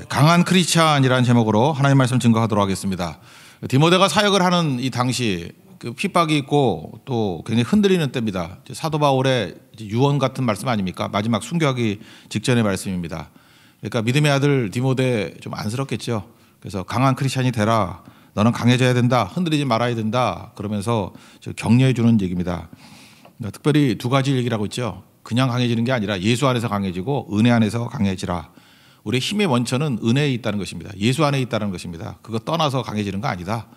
강한 크리스찬이라는 제목으로 하나님 말씀 증거하도록 하겠습니다. 디모데가 사역을 하는 이 당시 그 핍박이 있고 또 굉장히 흔들리는 때입니다. 사도 바울의 유언 같은 말씀 아닙니까? 마지막 순교하기 직전의 말씀입니다. 그러니까 믿음의 아들 디모데 좀 안쓰럽겠죠. 그래서 강한 크리스찬이 되라. 너는 강해져야 된다. 흔들리지 말아야 된다. 그러면서 격려해 주는 얘기입니다. 특별히 두 가지 얘기를 하고 있죠. 그냥 강해지는 게 아니라 예수 안에서 강해지고 은혜 안에서 강해지라. 우리의 힘의 원천은 은혜에 있다는 것입니다. 예수 안에 있다는 것입니다. 그거 떠나서 강해지는 거 아니다.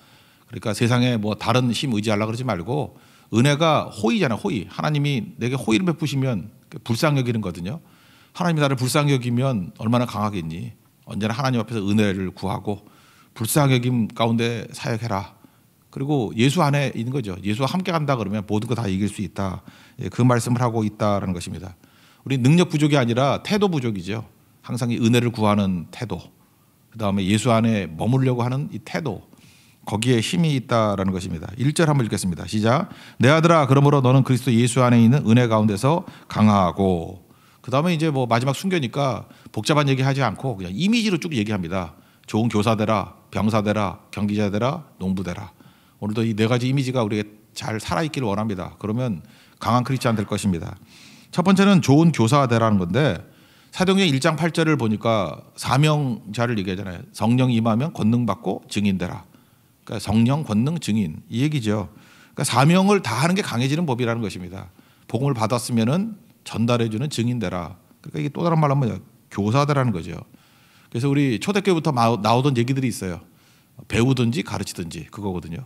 그러니까 세상에 뭐 다른 힘 의지하려고 그러지 말고 은혜가 호의잖아요. 호의. 하나님이 내게 호의를 베푸시면 불쌍히 여기는 거거든요. 하나님이 나를 불쌍히 여기면 얼마나 강하겠니. 언제나 하나님 앞에서 은혜를 구하고 불쌍히 여김 가운데 사역해라. 그리고 예수 안에 있는 거죠. 예수와 함께 간다 그러면 모든 거 다 이길 수 있다. 그 말씀을 하고 있다라는 것입니다. 우리 능력 부족이 아니라 태도 부족이죠. 항상 이 은혜를 구하는 태도, 그 다음에 예수 안에 머물려고 하는 이 태도, 거기에 힘이 있다라는 것입니다. 1절 한번 읽겠습니다. 시작. 내 아들아, 그러므로 너는 그리스도 예수 안에 있는 은혜 가운데서 강하고. 그 다음에 이제 뭐 마지막 순교니까 복잡한 얘기하지 않고 그냥 이미지로 쭉 얘기합니다. 좋은 교사 되라, 병사 되라, 경기자 되라, 농부 되라. 오늘도 이 네 가지 이미지가 우리에게 잘 살아있기를 원합니다. 그러면 강한 크리스찬 될 것입니다. 첫 번째는 좋은 교사 되라는 건데 사도행전 1장 8절을 보니까 사명자를 얘기하잖아요. 성령 임하면 권능 받고 증인 되라. 그러니까 성령, 권능, 증인 이 얘기죠. 그러니까 사명을 다 하는 게 강해지는 법이라는 것입니다. 복음을 받았으면은 전달해주는 증인 되라. 그러니까 이게 또 다른 말로 하면 교사 되라는 거죠. 그래서 우리 초대교부터 나오던 얘기들이 있어요. 배우든지 가르치든지 그거거든요.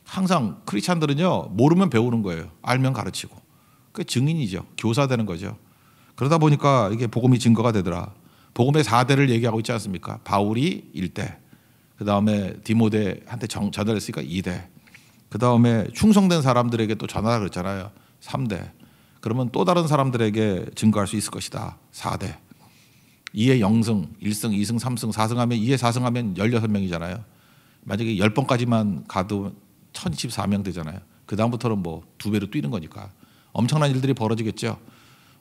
항상 크리스찬들은요 모르면 배우는 거예요. 알면 가르치고. 그 증인이죠. 교사 되는 거죠. 그러다 보니까 이게 복음이 증거가 되더라. 복음의 4대를 얘기하고 있지 않습니까? 바울이 1대, 그 다음에 디모데한테 전달했으니까 2대, 그 다음에 충성된 사람들에게 또 전하라 그랬잖아요. 3대. 그러면 또 다른 사람들에게 증거할 수 있을 것이다. 4대. 2의 0승, 1승, 2승, 3승, 4승 하면 2의 4승 하면 16명이잖아요. 만약에 10번까지만 가도 1024명 되잖아요. 그 다음부터는 뭐 2배로 뛰는 거니까 엄청난 일들이 벌어지겠죠.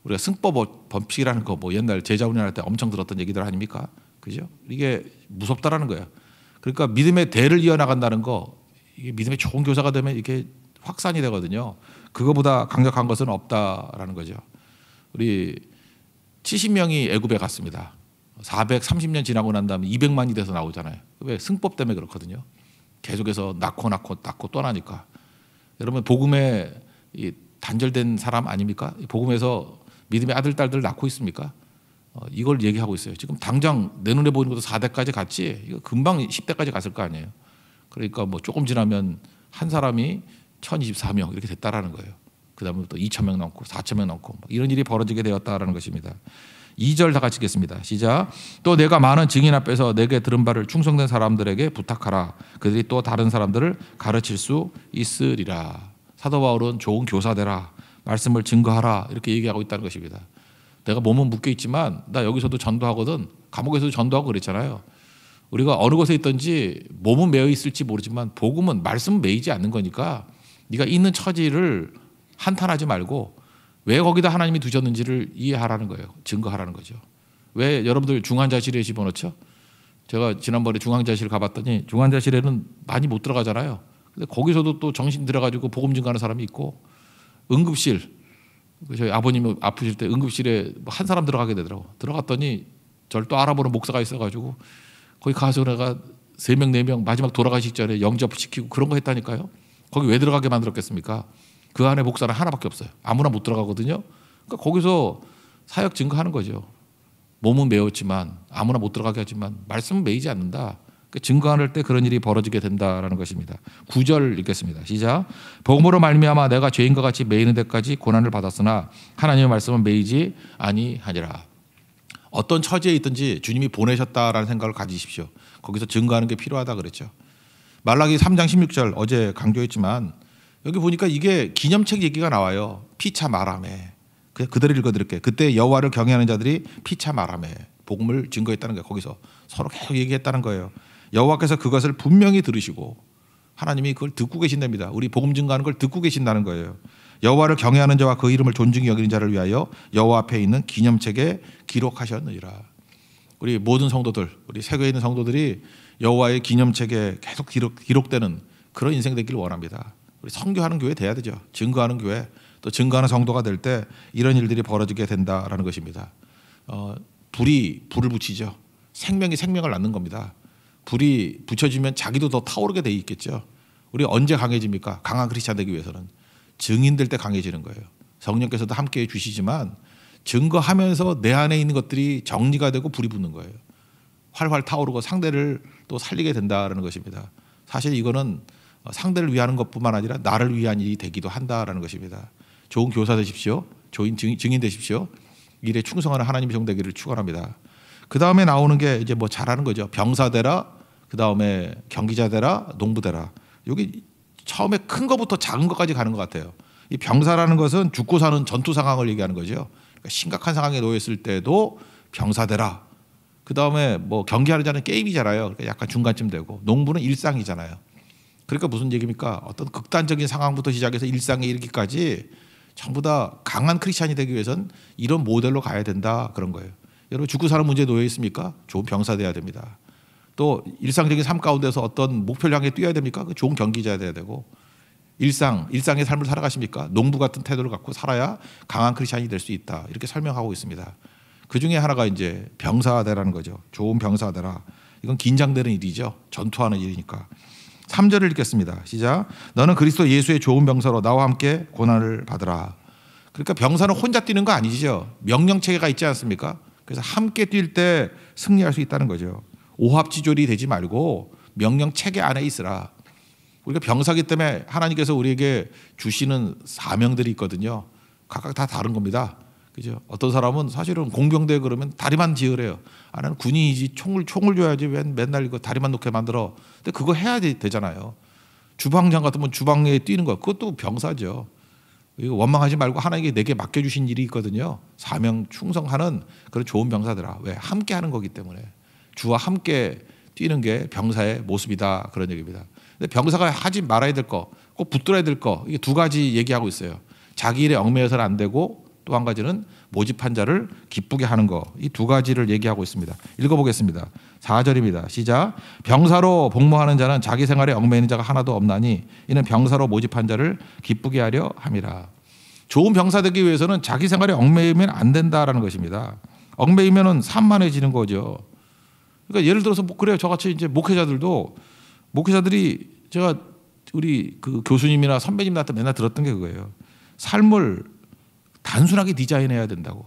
우리가 승법 범칙이라는 거 뭐 옛날 제자훈련할 때 엄청 들었던 얘기들 아닙니까? 그죠? 이게 무섭다라는 거예요. 그러니까 믿음의 대를 이어나간다는 거, 이게 믿음의 좋은 교사가 되면 이게 확산이 되거든요. 그거보다 강력한 것은 없다라는 거죠. 우리 70명이 애굽에 갔습니다. 430년 지나고 난 다음에 200만이 돼서 나오잖아요. 왜? 승법 때문에 그렇거든요. 계속해서 낳고 떠나니까. 여러분 복음에 단절된 사람 아닙니까? 복음에서 믿음의 아들 딸들 낳고 있습니까? 이걸 얘기하고 있어요. 지금 당장 내 눈에 보이는 것도 4대까지 갔지 이거 금방 10대까지 갔을 거 아니에요. 그러니까 뭐 조금 지나면 한 사람이 1024명 이렇게 됐다라는 거예요. 그 다음에 또 2,000명 넘고 4,000명 넘고 이런 일이 벌어지게 되었다라는 것입니다. 2절 다 같이 읽겠습니다. 시작. 또 내가 많은 증인 앞에서 내게 들은 바를 충성된 사람들에게 부탁하라. 그들이 또 다른 사람들을 가르칠 수 있으리라. 사도 바울은 좋은 교사 되라. 말씀을 증거하라. 이렇게 얘기하고 있다는 것입니다. 내가 몸은 묶여 있지만 나 여기서도 전도하거든. 감옥에서도 전도하고 그랬잖아요. 우리가 어느 곳에 있든지 몸은 매여 있을지 모르지만 복음은 말씀은 매이지 않는 거니까 네가 있는 처지를 한탄하지 말고 왜 거기다 하나님이 두셨는지를 이해하라는 거예요. 증거하라는 거죠. 왜 여러분들 중환자실에 집어넣죠? 제가 지난번에 중환자실 가봤더니 중환자실에는 많이 못 들어가잖아요. 근데 거기서도 또 정신 들어가지고 복음 증거하는 사람이 있고 응급실, 저희 아버님이 아프실 때 응급실에 한 사람 들어가게 되더라고. 들어갔더니 저를 또 알아보는 목사가 있어가지고 거기 가서 내가 3명 4명 마지막 돌아가시기 전에 영접시키고 그런 거 했다니까요. 거기 왜 들어가게 만들었겠습니까? 그 안에 목사는 하나밖에 없어요. 아무나 못 들어가거든요. 그러니까 거기서 사역 증거하는 거죠. 몸은 매웠지만 아무나 못 들어가게 하지만 말씀은 매이지 않는다. 그러니까 증거할 때 그런 일이 벌어지게 된다라는 것입니다. 9절 읽겠습니다. 시작. 복음으로 말미암아 내가 죄인과 같이 매이는 데까지 고난을 받았으나 하나님의 말씀은 매이지 아니하니라. 어떤 처지에 있든지 주님이 보내셨다라는 생각을 가지십시오. 거기서 증거하는 게 필요하다 그랬죠. 말라기 3장 16절 어제 강조했지만 여기 보니까 이게 기념책 얘기가 나와요. 피차 말하매. 그대로 읽어드릴게요. 그때 여호와를 경외하는 자들이 피차 말하매. 복음을 증거했다는 거예요. 거기서 서로 계속 얘기했다는 거예요. 여호와께서 그것을 분명히 들으시고 하나님이 그걸 듣고 계신답니다. 우리 복음 증거하는 걸 듣고 계신다는 거예요. 여호와를 경외하는 자와 그 이름을 존중히 여기는 자를 위하여 여호와 앞에 있는 기념책에 기록하셨느니라. 우리 모든 성도들, 우리 세계에 있는 성도들이 여호와의 기념책에 계속 기록되는 그런 인생 되기를 원합니다. 우리 선교하는 교회 돼야 되죠. 증거하는 교회, 또 증거하는 성도가 될 때 이런 일들이 벌어지게 된다라는 것입니다. 불이 불을 붙이죠. 생명이 생명을 낳는 겁니다. 불이 붙여지면 자기도 더 타오르게 돼 있겠죠. 우리 언제 강해집니까? 강한 크리스찬 되기 위해서는 증인될 때 강해지는 거예요. 성령께서도 함께해 주시지만 증거하면서 내 안에 있는 것들이 정리가 되고 불이 붙는 거예요. 활활 타오르고 상대를 또 살리게 된다라는 것입니다. 사실 이거는 상대를 위하는 것뿐만 아니라 나를 위한 일이 되기도 한다라는 것입니다. 좋은 교사 되십시오. 좋은 증인 되십시오. 일에 충성하는 하나님의 종 되기를 축원합니다. 그 다음에 나오는 게 이제 뭐 잘하는 거죠. 병사 되라, 그 다음에 경기자 되라, 농부 되라. 여기 처음에 큰 것부터 작은 것까지 가는 것 같아요. 이 병사라는 것은 죽고 사는 전투 상황을 얘기하는 거죠. 그러니까 심각한 상황에 놓였을 때도 병사 되라. 그 다음에 뭐 경기하자는 게임이잖아요. 그러니까 약간 중간쯤 되고, 농부는 일상이잖아요. 그러니까 무슨 얘기입니까? 어떤 극단적인 상황부터 시작해서 일상에 이르기까지 전부 다 강한 크리스찬이 되기 위해서는 이런 모델로 가야 된다, 그런 거예요. 여러분 죽고 사는 문제에 놓여 있습니까? 좋은 병사 돼야 됩니다. 또 일상적인 삶 가운데서 어떤 목표를 향해 뛰어야 됩니까? 좋은 경기자 돼야 되고, 일상의 삶을 살아가십니까? 농부 같은 태도를 갖고 살아야 강한 크리스찬이 될 수 있다, 이렇게 설명하고 있습니다. 그 중에 하나가 이제 병사되라는 거죠. 좋은 병사되라. 이건 긴장되는 일이죠. 전투하는 일이니까. 3절을 읽겠습니다. 시작. 너는 그리스도 예수의 좋은 병사로 나와 함께 고난을 받으라. 그러니까 병사는 혼자 뛰는 거 아니죠. 명령체계가 있지 않습니까? 그래서 함께 뛸 때 승리할 수 있다는 거죠. 오합지졸이 되지 말고 명령체계 안에 있으라. 우리가 병사기 때문에 하나님께서 우리에게 주시는 사명들이 있거든요. 각각 다 다른 겁니다. 그죠? 어떤 사람은 사실은 공병대 그러면 다리만 지으래요. 아, 나는 군인이지 총을 줘야지 왜 맨날 이거 다리만 놓게 만들어. 근데 그거 해야 되잖아요. 주방장 같으면 주방에 뛰는 거, 그것도 병사죠. 이거 원망하지 말고 하나님께 내게 맡겨주신 일이 있거든요. 사명 충성하는 그런 좋은 병사들아. 왜? 함께 하는 거기 때문에. 주와 함께 뛰는 게 병사의 모습이다, 그런 얘기입니다. 근데 병사가 하지 말아야 될 거, 꼭 붙들어야 될 거, 이게 두 가지 얘기하고 있어요. 자기 일에 얽매여서는 안 되고, 또 한 가지는 모집한 자를 기쁘게 하는 거. 이 두 가지를 얘기하고 있습니다. 읽어보겠습니다. 4절입니다. 시작. 병사로 복무하는 자는 자기 생활에 얽매이는 자가 하나도 없나니 이는 병사로 모집한 자를 기쁘게 하려 함이라. 좋은 병사 되기 위해서는 자기 생활에 얽매이면 안 된다라는 것입니다. 얽매이면은 산만해지는 거죠. 그러니까 예를 들어서 뭐 그래요. 저같이 이제 목회자들이 제가 우리 그 교수님이나 선배님한테 맨날 들었던 게 그거예요. 삶을 단순하게 디자인해야 된다고.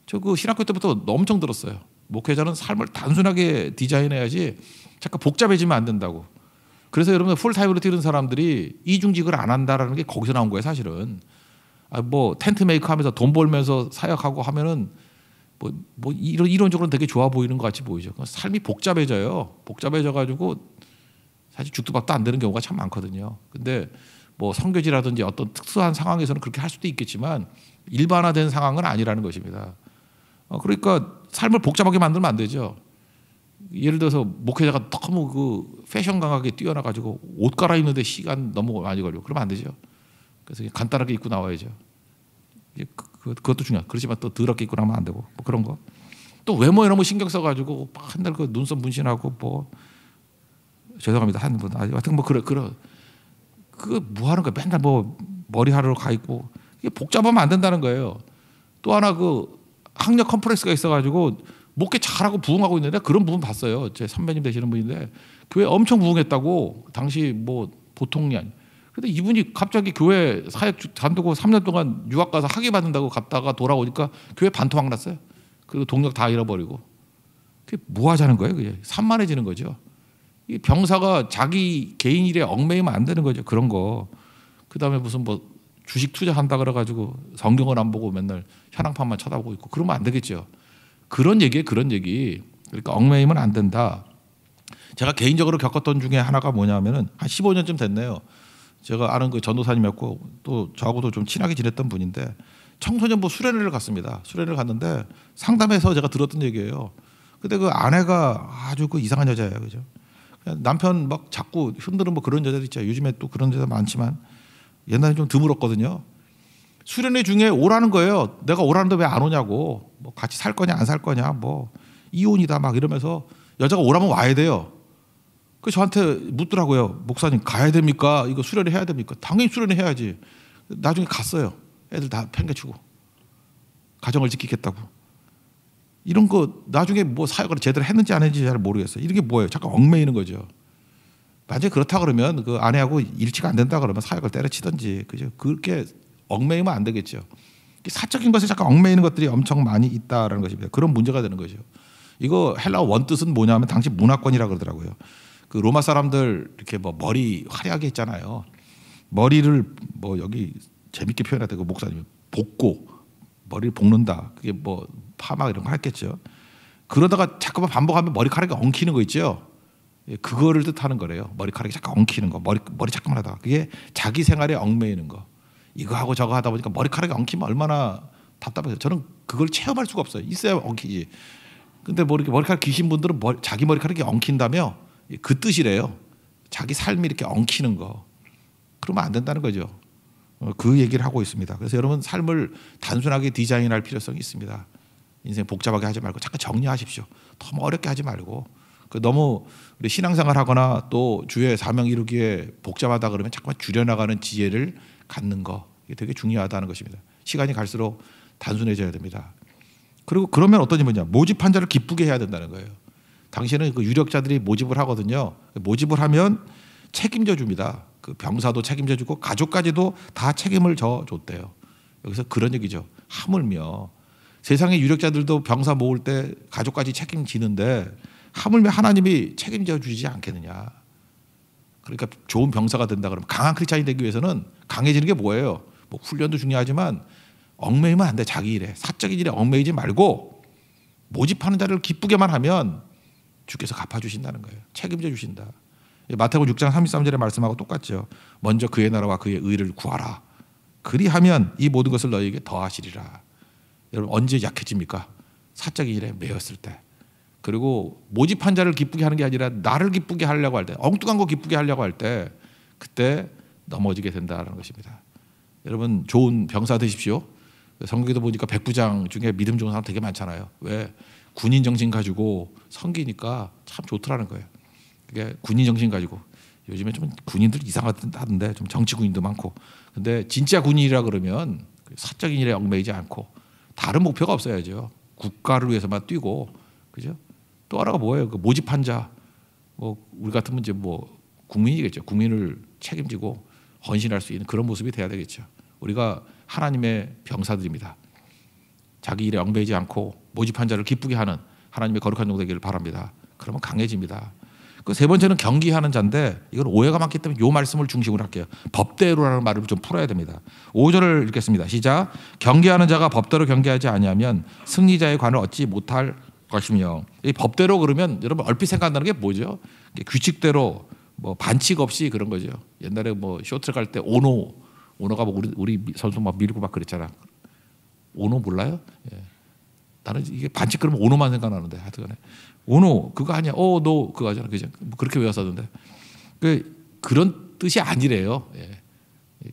저 그 신학교 때부터 엄청 들었어요. 목회자는 삶을 단순하게 디자인해야지 잠깐 복잡해지면 안 된다고. 그래서 여러분 풀타임으로 뛰는 사람들이 이중직을 안 한다라는 게 거기서 나온 거예요, 사실은. 뭐 텐트 메이커 하면서 돈 벌면서 사역하고 하면은 뭐 이론적으로는 되게 좋아 보이는 것 같이 보이죠. 삶이 복잡해져요. 복잡해져가지고 사실 죽도 밥도 안 되는 경우가 참 많거든요. 근데 뭐 선교지라든지 어떤 특수한 상황에서는 그렇게 할 수도 있겠지만 일반화된 상황은 아니라는 것입니다. 그러니까 삶을 복잡하게 만들면 안 되죠. 예를 들어서 목회자가 너무 그 패션 강하게 뛰어나가지고 옷 갈아입는데 시간 너무 많이 걸려. 그러면 안 되죠. 그래서 간단하게 입고 나와야죠. 그것도 중요하죠. 그렇지만 또 더럽게 입고 나면 안 되고 뭐 그런 거. 또 외모에 너무 신경 써가지고 맨날 그 눈썹 문신하고 뭐 죄송합니다 한 분. 하여튼 뭐 그거 뭐 하는 거야? 맨날 뭐 머리하러 가 있고 이게 복잡하면 안 된다는 거예요. 또 하나 그 학력 컴플렉스가 있어가지고 목회 잘하고 부흥하고 있는데 그런 부분 봤어요. 제 선배님 되시는 분인데 교회 엄청 부흥했다고. 당시 뭐 보통이 아니. 근데 이분이 갑자기 교회 사역 관두고 3년 동안 유학 가서 학위 받는다고 갔다가 돌아오니까 교회 반토막 났어요. 그리고 동력 다 잃어버리고. 그게 뭐 하자는 거예요? 그게 산만해지는 거죠. 이 병사가 자기 개인 일에 얽매이면 안 되는 거죠. 그런 거. 그다음에 무슨 뭐 주식 투자한다 그래가지고 성경을 안 보고 맨날 현황판만 쳐다보고 있고 그러면 안 되겠죠. 그런 얘기에 그런 얘기. 그러니까 얽매이면 안 된다. 제가 개인적으로 겪었던 중에 하나가 뭐냐면은 한 15년쯤 됐네요. 제가 아는 그 전도사님이었고 또 저하고도 좀 친하게 지냈던 분인데 청소년부 수련회를 갔습니다. 수련회를 갔는데 상담에서 제가 들었던 얘기예요. 근데 그 아내가 아주 그 이상한 여자예요. 그죠? 남편 막 자꾸 흔드는 뭐 그런 여자들 있죠. 요즘에 또 그런 여자 많지만 옛날에 좀 드물었거든요. 수련회 중에 오라는 거예요. 내가 오라는데 왜 안 오냐고. 뭐 같이 살 거냐 안 살 거냐 뭐 이혼이다 막 이러면서 여자가 오라면 와야 돼요. 그 저한테 묻더라고요. 목사님 가야 됩니까? 이거 수련회 해야 됩니까? 당연히 수련회 해야지. 나중에 갔어요. 애들 다 팽개치고 가정을 지키겠다고. 이런 거 나중에 뭐 사역을 제대로 했는지 안 했는지 잘 모르겠어요. 이런 게 뭐예요? 잠깐 얽매이는 거죠. 만약에 그렇다 그러면 그 아내하고 일치가 안 된다 그러면 사역을 때려치든지, 그죠? 그렇게 얽매이면 안 되겠죠. 사적인 것에 잠깐 얽매이는 것들이 엄청 많이 있다라는 것입니다. 그런 문제가 되는 거죠. 이거 헬라어 원뜻은 뭐냐면 당시 문화권이라 그러더라고요. 그 로마 사람들 이렇게 뭐 머리 화려하게 했잖아요. 머리를 뭐 여기 재밌게 표현하다가 목사님 볶고 머리를 볶는다. 그게 뭐 파마 이런 거 했겠죠. 그러다가 자꾸만 반복하면 머리카락이 엉키는 거 있죠. 그거를 뜻하는 거래요. 머리카락이 잠깐 엉키는 거, 머리 잠깐만 하다가 그게 자기 생활에 얽매이는 거. 이거 하고 저거 하다 보니까 머리카락이 엉키면 얼마나 답답해요. 저는 그걸 체험할 수가 없어요. 있어야 엉키지. 근데 뭐 이렇게 머리카락 기신 분들은 자기 머리카락이 엉킨다며 그 뜻이래요. 자기 삶이 이렇게 엉키는 거. 그러면 안 된다는 거죠. 그 얘기를 하고 있습니다. 그래서 여러분 삶을 단순하게 디자인할 필요성이 있습니다. 인생 복잡하게 하지 말고 잠깐 정리하십시오. 너무 어렵게 하지 말고. 너무 우리 신앙생활 하거나 또 주의 사명 이루기에 복잡하다 그러면 잠깐만 줄여나가는 지혜를 갖는 거, 이게 되게 중요하다는 것입니다. 시간이 갈수록 단순해져야 됩니다. 그리고 그러면 어떤 일이냐, 모집한 자를 기쁘게 해야 된다는 거예요. 당시에는 그 유력자들이 모집을 하거든요. 모집을 하면 책임져 줍니다. 그 병사도 책임져 주고 가족까지도 다 책임을 줬대요. 여기서 그런 얘기죠. 하물며 세상의 유력자들도 병사 모을 때 가족까지 책임지는데 하물며 하나님이 책임져 주지 않겠느냐. 그러니까 좋은 병사가 된다 그러면, 강한 크리스찬이 되기 위해서는 강해지는 게 뭐예요? 뭐 훈련도 중요하지만 얽매이면 안 돼. 자기 일에, 사적인 일에 얽매이지 말고 모집하는 자를 기쁘게만 하면 주께서 갚아주신다는 거예요. 책임져 주신다. 마태복음 6장 33절의 말씀하고 똑같죠. 먼저 그의 나라와 그의 의를 구하라. 그리하면 이 모든 것을 너희에게 더하시리라. 여러분 언제 약해집니까? 사적인 일에 매였을 때. 그리고 모집한 자를 기쁘게 하는 게 아니라 나를 기쁘게 하려고 할 때, 엉뚱한 거 기쁘게 하려고 할 때, 그때 넘어지게 된다는 것입니다. 여러분 좋은 병사 되십시오. 성경에도 보니까 백부장 중에 믿음 좋은 사람 되게 많잖아요. 왜? 군인 정신 가지고 섬기니까 참 좋더라는 거예요. 그게 군인 정신 가지고, 요즘에 좀 군인들 이상하던데, 좀 정치 군인도 많고. 근데 진짜 군인이라 그러면 사적인 일에 얽매이지 않고 다른 목표가 없어야죠. 국가를 위해서만 뛰고, 그죠? 또 하나가 뭐예요? 그 모집한 자, 뭐 우리 같으면 이제 뭐 국민이겠죠. 국민을 책임지고 헌신할 수 있는 그런 모습이 돼야 되겠죠. 우리가 하나님의 병사들입니다. 자기 일에 얽매이지 않고 모집한 자를 기쁘게 하는 하나님의 거룩한 종 되기를 바랍니다. 그러면 강해집니다. 그 세 번째는 경기하는 자인데, 이건 오해가 많기 때문에 이 말씀을 중심으로 할게요. 법대로라는 말을 좀 풀어야 됩니다. 5절을 읽겠습니다. 시작. 경계하는 자가 법대로 경계하지 아니하면 승리자의 관을 얻지 못할 것이며. 이 법대로 그러면 여러분 얼핏 생각나는 게 뭐죠? 규칙대로 뭐 반칙 없이 그런 거죠. 옛날에 뭐 쇼트랙 갈 때 오노가 뭐 우리 선수 막 밀고 막 그랬잖아. 오노 몰라요? 예. 나는 이게 반칙 그러면 오노만 생각나는데, 하여튼간에 오노 그거 아니야. 너 그거 하잖아. 그죠? 뭐 그렇게 외웠었는데 그런 뜻이 아니래요. 예.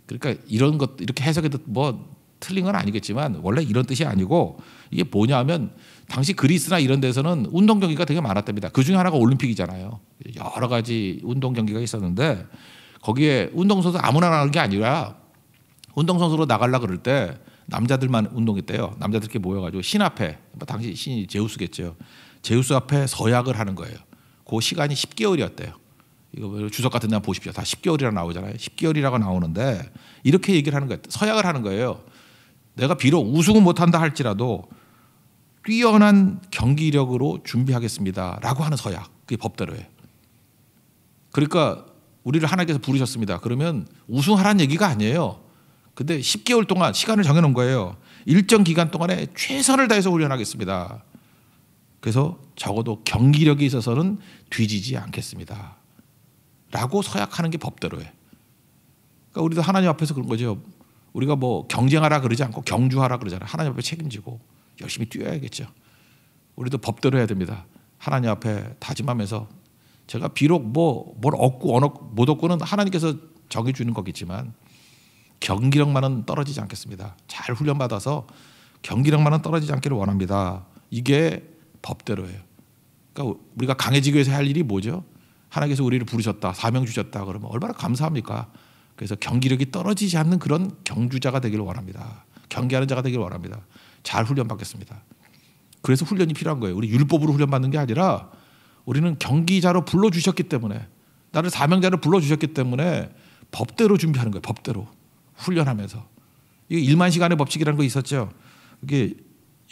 그러니까 이런 것 이렇게 해석해도 뭐 틀린 건 아니겠지만 원래 이런 뜻이 아니고, 이게 뭐냐면 당시 그리스나 이런 데서는 운동 경기가 되게 많았답니다. 그 중에 하나가 올림픽이잖아요. 여러 가지 운동 경기가 있었는데 거기에 운동선수 아무나 나가는 게 아니라 운동선수로 나가려 그럴 때 남자들만 운동했대요. 남자들끼리 모여가지고 신 앞에, 당시 신이 제우스겠죠. 제우스 앞에 서약을 하는 거예요. 그 시간이 10개월이었대요. 이거 주석 같은 데 보십시오. 다 10개월이라고 나오잖아요. 10개월이라고 나오는데 이렇게 얘기를 하는 거예요. 서약을 하는 거예요. 내가 비록 우승은 못한다 할지라도 뛰어난 경기력으로 준비하겠습니다 라고 하는 서약. 그게 법대로예요. 그러니까 우리를 하나님께서 부르셨습니다. 그러면 우승하라는 얘기가 아니에요. 근데 10개월 동안 시간을 정해놓은 거예요. 일정 기간 동안에 최선을 다해서 훈련하겠습니다. 그래서 적어도 경기력에 있어서는 뒤지지 않겠습니다 라고 서약하는 게 법대로예요. 그러니까 우리도 하나님 앞에서 그런 거죠. 우리가 뭐 경쟁하라 그러지 않고 경주하라 그러잖아요. 하나님 앞에 책임지고 열심히 뛰어야겠죠. 우리도 법대로 해야 됩니다. 하나님 앞에 다짐하면서, 제가 비록 뭘 얻고 못 얻고는 하나님께서 정해주는 거겠지만 경기력만은 떨어지지 않겠습니다. 잘 훈련받아서 경기력만은 떨어지지 않기를 원합니다. 이게 법대로 해요. 그러니까 우리가 강해지기 위해서 할 일이 뭐죠? 하나님께서 우리를 부르셨다, 사명 주셨다 그러면 얼마나 감사합니까? 그래서 경기력이 떨어지지 않는 그런 경주자가 되기를 원합니다. 경계하는 자가 되기를 원합니다. 잘 훈련받겠습니다. 그래서 훈련이 필요한 거예요. 우리 율법으로 훈련받는 게 아니라 우리는 경기자로 불러주셨기 때문에, 나를 사명자로 불러주셨기 때문에 법대로 준비하는 거예요. 법대로 훈련하면서. 이게 1만 시간의 법칙이라는 거 있었죠. 이게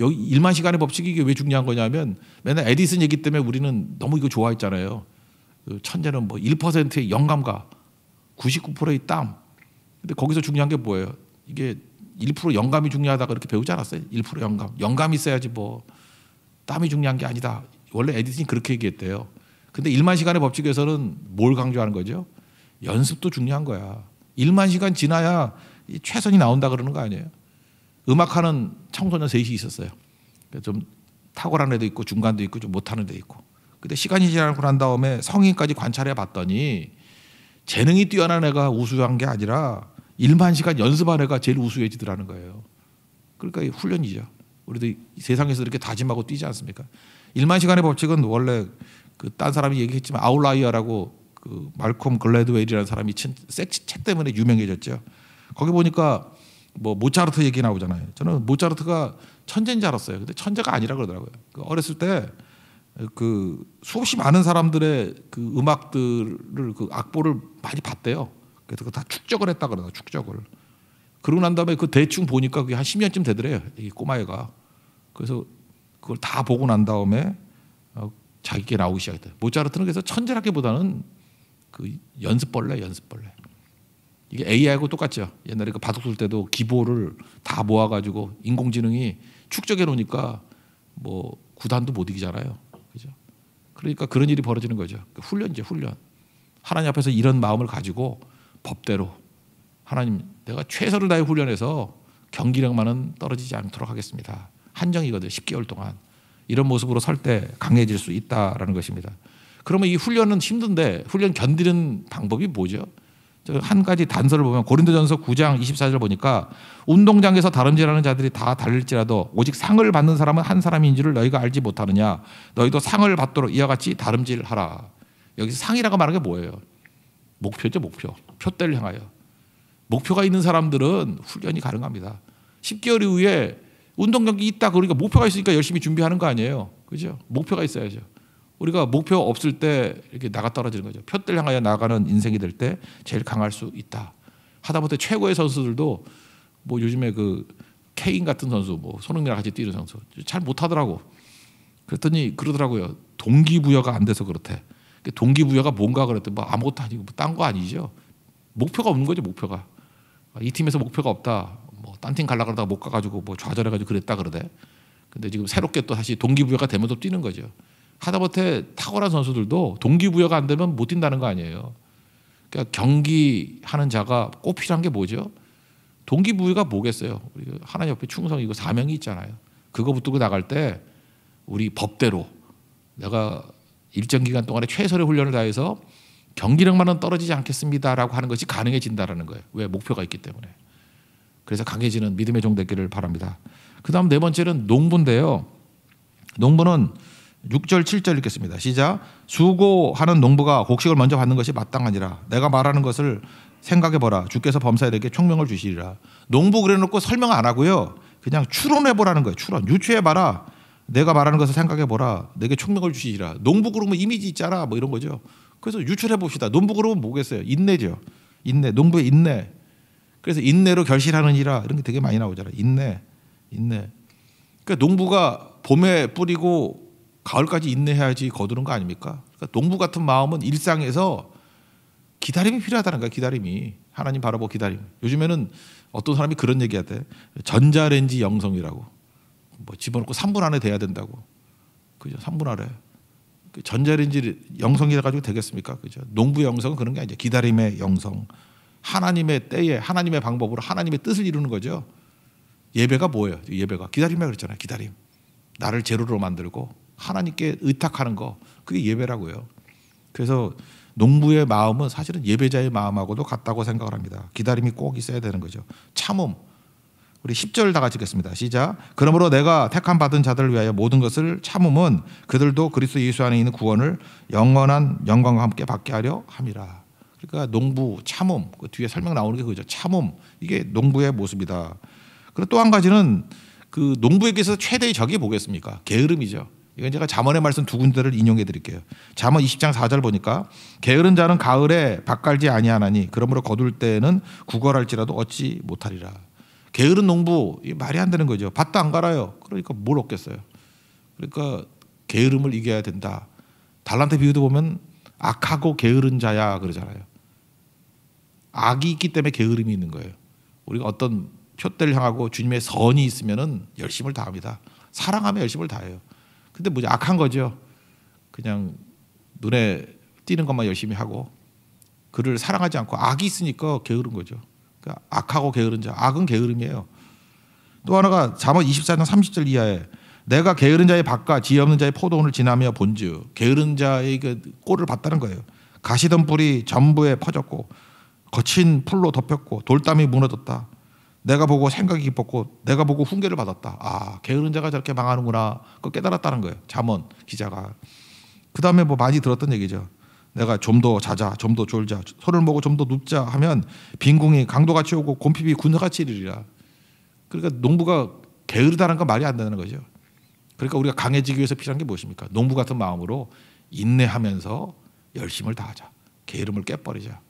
여기 1만 시간의 법칙이 이게 왜 중요한 거냐면 맨날 에디슨 얘기 때문에 우리는 너무 이거 좋아했잖아요. 천재는 뭐 1%의 영감과 99%의 땀. 근데 거기서 중요한 게 뭐예요? 이게 1% 영감이 중요하다 그렇게 배우지 않았어요? 1% 영감. 영감이 있어야지 뭐 땀이 중요한 게 아니다. 원래 에디슨이 그렇게 얘기했대요. 근데 1만 시간의 법칙에서는 뭘 강조하는 거죠? 연습도 중요한 거야. 1만 시간 지나야 최선이 나온다 그러는 거 아니에요? 음악하는 청소년 셋이 있었어요. 좀 탁월한 애도 있고 중간도 있고 좀 못하는 애도 있고. 근데 시간이 지나고 난 다음에 성인까지 관찰해 봤더니 재능이 뛰어난 애가 우수한 게 아니라 1만 시간 연습한 애가 제일 우수해지더라는 거예요. 그러니까 훈련이죠. 우리도 세상에서 이렇게 다짐하고 뛰지 않습니까? 1만 시간의 법칙은 원래 그 딴 사람이 얘기했지만 아웃라이어라고 그 말콤 글래드웰이라는 사람이 책 때문에 유명해졌죠. 거기 보니까 뭐 모차르트 얘기 나오잖아요. 저는 모차르트가 천재인 줄 알았어요. 근데 천재가 아니라 그러더라고요. 어렸을 때 그 수없이 많은 사람들의 그 음악들을 그 악보를 많이 봤대요. 그래서 다 축적을 했다 그러다 축적을. 그러고 난 다음에 그 대충 보니까 그게 한 10년쯤 되더래요. 이 꼬마애가. 그래서 그걸 다 보고 난 다음에 자기께 나오기 시작했대요. 모차르트는 그래서 천재라기보다는 그 연습벌레. 이게 AI하고 똑같죠. 옛날에 그 바둑 둘 때도 기보를 다 모아가지고 인공지능이 축적해 놓으니까 뭐 구단도 못 이기잖아요. 그죠? 그러니까 그런 일이 벌어지는 거죠. 훈련이죠, 훈련. 하나님 앞에서 이런 마음을 가지고 법대로 하나님, 내가 최선을 다해 훈련해서 경기력만은 떨어지지 않도록 하겠습니다. 한정이거든요. 10개월 동안. 이런 모습으로 설 때 강해질 수 있다라는 것입니다. 그러면 이 훈련은 힘든데 훈련 견디는 방법이 뭐죠? 한 가지 단서를 보면 고린도전서 9장 24절 보니까 운동장에서 다름질하는 자들이 다 달릴지라도 오직 상을 받는 사람은 한 사람인 줄을 너희가 알지 못하느냐. 너희도 상을 받도록 이와 같이 다름질하라. 여기서 상이라고 말하는 게 뭐예요? 목표죠, 목표. 표대를 향하여. 목표가 있는 사람들은 훈련이 가능합니다. 10개월 이후에 운동 경기 있다 그러니까 목표가 있으니까 열심히 준비하는 거 아니에요. 그죠? 목표가 있어야죠. 우리가 목표 없을 때 이렇게 나가 떨어지는 거죠. 표대를 향하여 나가는 인생이 될 때 제일 강할 수 있다. 하다못해 최고의 선수들도 뭐 요즘에 그 케인 같은 선수, 뭐 손흥민이랑 같이 뛰는 선수 잘 못하더라고. 그랬더니 그러더라고요. 동기부여가 안 돼서 그렇대. 동기부여가 뭔가 그랬대. 뭐 아무것도 아니고 뭐 딴 거 아니죠. 목표가 없는 거죠. 목표가. 이 팀에서 목표가 없다. 뭐 딴 팀 가려고 그러다가 못 가가지고 뭐 좌절해가지고 그랬다 그러대. 근데 지금 새롭게 또 다시 동기부여가 되면 또 뛰는 거죠. 하다못해 탁월한 선수들도 동기부여가 안 되면 못 뛴다는 거 아니에요. 그러니까 경기하는 자가 꼭 필요한 게 뭐죠? 동기부여가 뭐겠어요? 우리 하나님 옆에 충성이고 사명이 있잖아요. 그거 붙들고 나갈 때 우리 법대로 내가 일정 기간 동안에 최선의 훈련을 다해서 경기력만은 떨어지지 않겠습니다라고 하는 것이 가능해진다라는 거예요. 왜? 목표가 있기 때문에. 그래서 강해지는 믿음의 종 되기를 바랍니다. 그다음 네 번째는 농부인데요. 농부는 6절 7절 읽겠습니다. 시작. 수고하는 농부가 곡식을 먼저 받는 것이 마땅하니라. 내가 말하는 것을 생각해보라. 주께서 범사에게 총명을 주시리라. 농부 그래놓고 설명 안 하고요. 그냥 추론해보라는 거예요. 추론. 유추해봐라. 내가 말하는 것을 생각해보라. 내게 총명을 주시리라. 농부 그러면 이미지 있잖아. 뭐 이런 거죠. 그래서 유추해봅시다. 농부 그러면 뭐겠어요? 인내죠. 인내. 농부의 인내. 그래서 인내로 결실하느니라. 이런 게 되게 많이 나오잖아요. 인내. 그러니까 농부가 봄에 뿌리고 가을까지 인내해야지 거두는 거 아닙니까? 그러니까 농부 같은 마음은 일상에서 기다림이 필요하다는 거야. 기다림이. 하나님 바라보고 기다림. 요즘에는 어떤 사람이 그런 얘기하대. 전자레인지 영성이라고. 뭐 집어넣고 3분 안에 돼야 된다고. 그죠? 3분 안에. 전자레인지 영성이라 가지고 되겠습니까? 그죠? 농부의 영성은 그런 게 아니죠. 기다림의 영성. 하나님의 때에 하나님의 방법으로 하나님의 뜻을 이루는 거죠. 예배가 뭐예요? 예배가 기다림이라고 그랬잖아요. 기다림. 나를 제로로 만들고 하나님께 의탁하는 거, 그게 예배라고요. 그래서 농부의 마음은 사실은 예배자의 마음하고도 같다고 생각을 합니다. 기다림이 꼭 있어야 되는 거죠. 참음. 우리 10절 다 같이 읽겠습니다. 시작. 그러므로 내가 택함 받은 자들을 위하여 모든 것을 참음은 그들도 그리스도 예수 안에 있는 구원을 영원한 영광과 함께 받게 하려 함이라. 그러니까 농부, 참음, 그 뒤에 설명 나오는 게 그죠. 참음, 이게 농부의 모습이다. 그리고 또 한 가지는 그 농부에게서 최대의 적이 뭐겠습니까? 게으름이죠. 이건 제가 잠언의 말씀 두 군데를 인용해 드릴게요. 잠언 20장 4절 보니까 게으른 자는 가을에 밭 갈지 아니하나니 그러므로 거둘 때에는 구걸할지라도 얻지 못하리라. 게으른 농부, 말이 안 되는 거죠. 밭도 안 갈아요. 그러니까 뭘 얻겠어요. 그러니까 게으름을 이겨야 된다. 달란트 비유도 보면 악하고 게으른 자야 그러잖아요. 악이 있기 때문에 게으름이 있는 거예요. 우리가 어떤 표대를 향하고 주님의 선이 있으면은 열심을 다합니다. 사랑하면 열심을 다해요. 근데 뭐지? 악한 거죠. 그냥 눈에 띄는 것만 열심히 하고 그를 사랑하지 않고 악이 있으니까 게으른 거죠. 그러니까 악하고 게으른 자, 악은 게으름이에요. 또 하나가 잠언 24장 30절 이하에 내가 게으른 자의 밭과 지혜 없는 자의 포도원을 지나며 본즉 게으른 자의 그 꼴을 봤다는 거예요. 가시던 뿔이 전부에 퍼졌고 거친 풀로 덮였고 돌담이 무너졌다. 내가 보고 생각이 깊었고 내가 보고 훈계를 받았다. 아, 게으른 자가 저렇게 망하는구나. 그거 깨달았다는 거예요. 잠언 기자가. 그 다음에 뭐 많이 들었던 얘기죠. 내가 좀 더 자자, 좀 더 졸자, 손을 모고 좀 더 눕자 하면 빈궁이 강도같이 오고 곰핍이 군사같이 이르리라. 그러니까 농부가 게으르다는 건 말이 안 되는 거죠. 그러니까 우리가 강해지기 위해서 필요한 게 무엇입니까? 농부 같은 마음으로 인내하면서 열심을 다하자. 게으름을 깨버리자.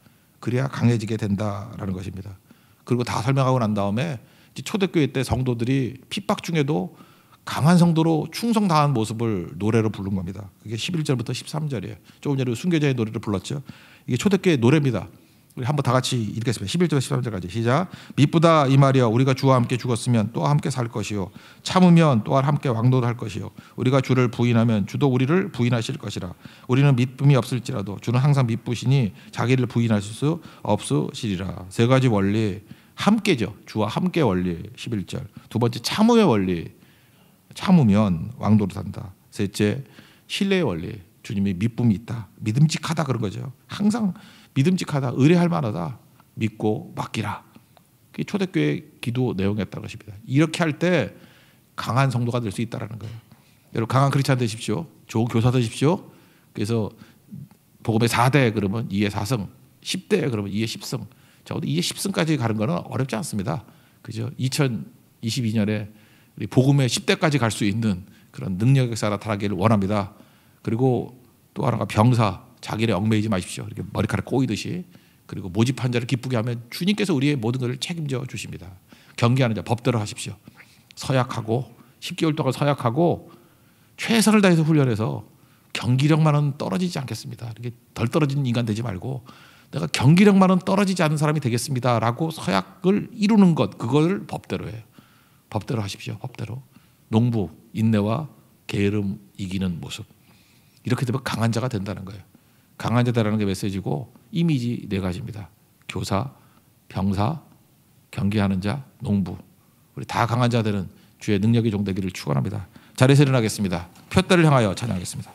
그래야 강해지게 된다라는 것입니다. 그리고 다 설명하고 난 다음에 초대교회 때 성도들이 핍박 중에도 강한 성도로 충성 다한 모습을 노래로 부른 겁니다. 그게 11절부터 13절이에요. 조금 전에 순교자의 노래를 불렀죠. 이게 초대교회 노래입니다. 우리 한번 다 같이 읽겠습니다. 11절부터 13절까지 시작. 미쁘다 이 말이여 우리가 주와 함께 죽었으면 또 함께 살 것이요 참으면 또한 함께 왕노할 것이요 우리가 주를 부인하면 주도 우리를 부인하실 것이라. 우리는 미쁨이 없을지라도 주는 항상 미쁘시니 자기를 부인하실 수 없으시리라. 세 가지 원리 함께죠. 주와 함께 원리 11절. 두 번째 참음의 원리. 참으면 왕도를 산다. 셋째 신뢰의 원리. 주님이 미쁨이 있다. 믿음직하다 그런 거죠. 항상 믿음직하다, 의뢰할 만하다, 믿고 맡기라. 그게 초대교회 기도 내용이었다는 것입니다. 이렇게 할 때 강한 성도가 될 수 있다는 거예요. 여러분 강한 크리스찬 되십시오. 좋은 교사 되십시오. 그래서 복음의 4대 그러면 2의 4승, 10대 그러면 2의 10승. 적어도 2의 10승까지 가는 거는 어렵지 않습니다. 그죠? 2022년에 우리 복음의 10대까지 갈 수 있는 그런 능력의 역사가 나타나기를 원합니다. 그리고 또 하나가 병사. 자기를 얽매이지 마십시오. 이렇게 머리카락 꼬이듯이. 그리고 모집한 자를 기쁘게 하면 주님께서 우리의 모든 것을 책임져 주십니다. 경계하는 자 법대로 하십시오. 서약하고 10개월 동안 서약하고 최선을 다해서 훈련해서 경기력만은 떨어지지 않겠습니다. 이렇게 덜 떨어지는 인간 되지 말고 내가 경기력만은 떨어지지 않는 사람이 되겠습니다라고 서약을 이루는 것 그걸 법대로 해요. 법대로 하십시오. 법대로. 농부, 인내와 게으름 이기는 모습. 이렇게 되면 강한 자가 된다는 거예요. 강한 자다라는 게 메시지고 이미지 네 가지입니다. 교사, 병사, 경계하는 자, 농부. 우리 다 강한 자들은 주의 능력의 종되기를 축원합니다. 자리에서 일어나겠습니다. 표대를 향하여 찬양하겠습니다.